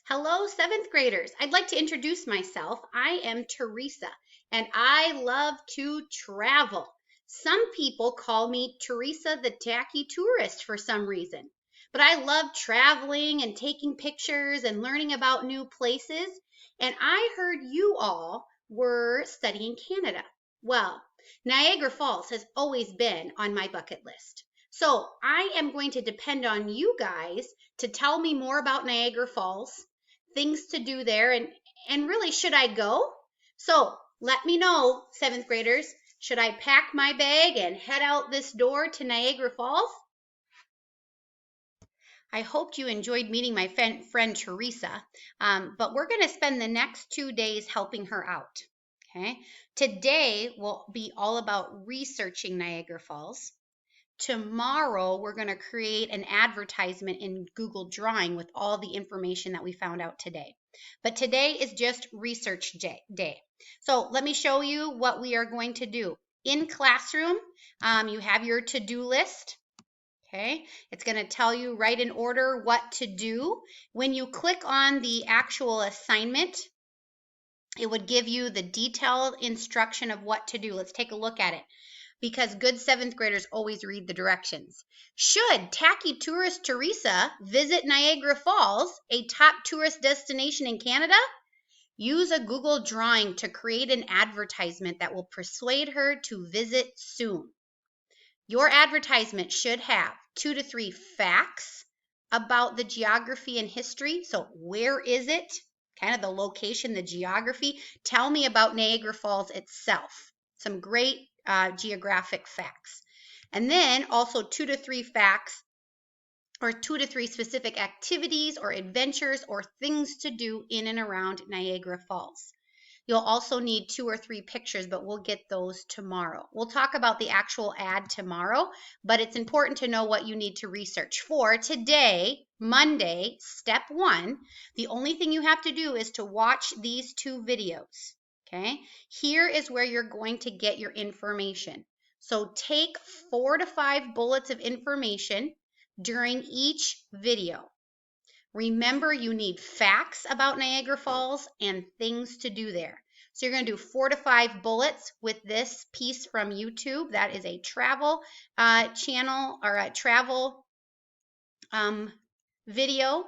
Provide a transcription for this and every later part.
Hello, seventh graders. I'd like to introduce myself. I am Teresa, and I love to travel. Some people call me Teresa the Tacky Tourist for some reason, but I love traveling and taking pictures and learning about new places. And I heard you all were studying Canada. Well, Niagara Falls has always been on my bucket list. So I am going to depend on you guys to tell me more about Niagara Falls, things to do there, and really, should I go? So let me know, seventh graders. Should I pack my bag and head out this door to Niagara Falls? I hoped you enjoyed meeting my friend Teresa, but we're going to spend the next 2 days helping her out. Okay. Today will be all about researching Niagara Falls. Tomorrow, we're going to create an advertisement in Google Drawing with all the information that we found out today. But today is just research day. So let me show you what we are going to do. In Classroom, you have your to-do list. Okay, it's going to tell you right in order what to do. When you click on the actual assignment, it would give you the detailed instruction of what to do. Let's take a look at it, because good seventh graders always read the directions. Should tacky tourist Teresa visit Niagara Falls, a top tourist destination in Canada? Use a Google Drawing to create an advertisement that will persuade her to visit soon. Your advertisement should have 2 to 3 facts about the geography and history. So where is it? Kind of the location, the geography. Tell me about Niagara Falls itself. Some great geographic facts. And then also 2 to 3 facts, or 2 to 3 specific activities or adventures or things to do in and around Niagara Falls. You'll also need 2 or 3 pictures, but we'll get those tomorrow. We'll talk about the actual ad tomorrow, but it's important to know what you need to research. For today, Monday, step 1, the only thing you have to do is to watch these 2 videos. Okay, here is where you're going to get your information. So take 4 to 5 bullets of information during each video. Remember, you need facts about Niagara Falls and things to do there. So you're going to do 4 to 5 bullets with this piece from YouTube. That is a travel channel, or a travel video.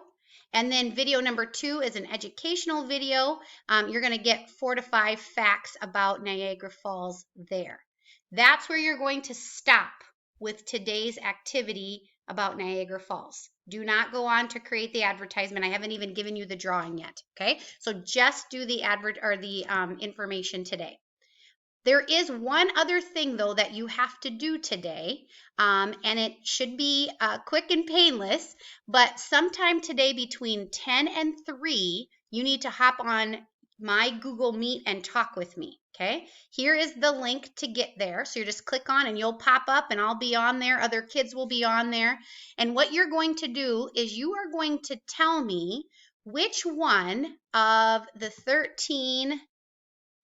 And then video number 2 is an educational video. You're going to get 4 to 5 facts about Niagara Falls there. That's where you're going to stop with today's activity about Niagara Falls. Do not go on to create the advertisement. I haven't even given you the drawing yet. Okay, so just do the information today. There is one other thing, though, that you have to do today, and it should be quick and painless, but sometime today between 10 and 3, you need to hop on my Google Meet and talk with me. Okay, here is the link to get there. So you just click on and you'll pop up, and I'll be on there. Other kids will be on there. And what you're going to do is you are going to tell me which one of the 13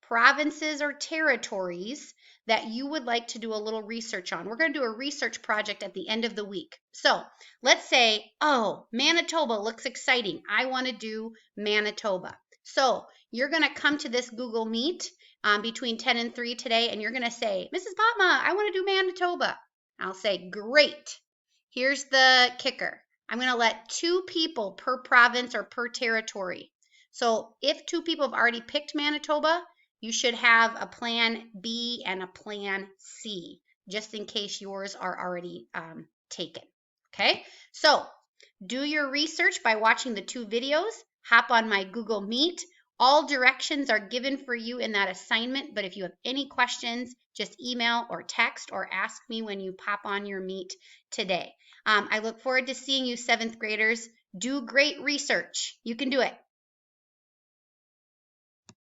provinces or territories that you would like to do a little research on. We're going to do a research project at the end of the week. So let's say, oh, Manitoba looks exciting. I want to do Manitoba. So you're going to come to this Google Meet between 10 and 3 today, and you're going to say, Mrs. Potma, I want to do Manitoba. I'll say, great. Here's the kicker. I'm going to let 2 people per province or per territory. So if 2 people have already picked Manitoba, you should have a plan B and a plan C, just in case yours are already taken. Okay, so do your research by watching the 2 videos. Hop on my Google Meet. All directions are given for you in that assignment, but if you have any questions, just email or text or ask me when you pop on your Meet today. I look forward to seeing you, 7th graders. Do great research. You can do it.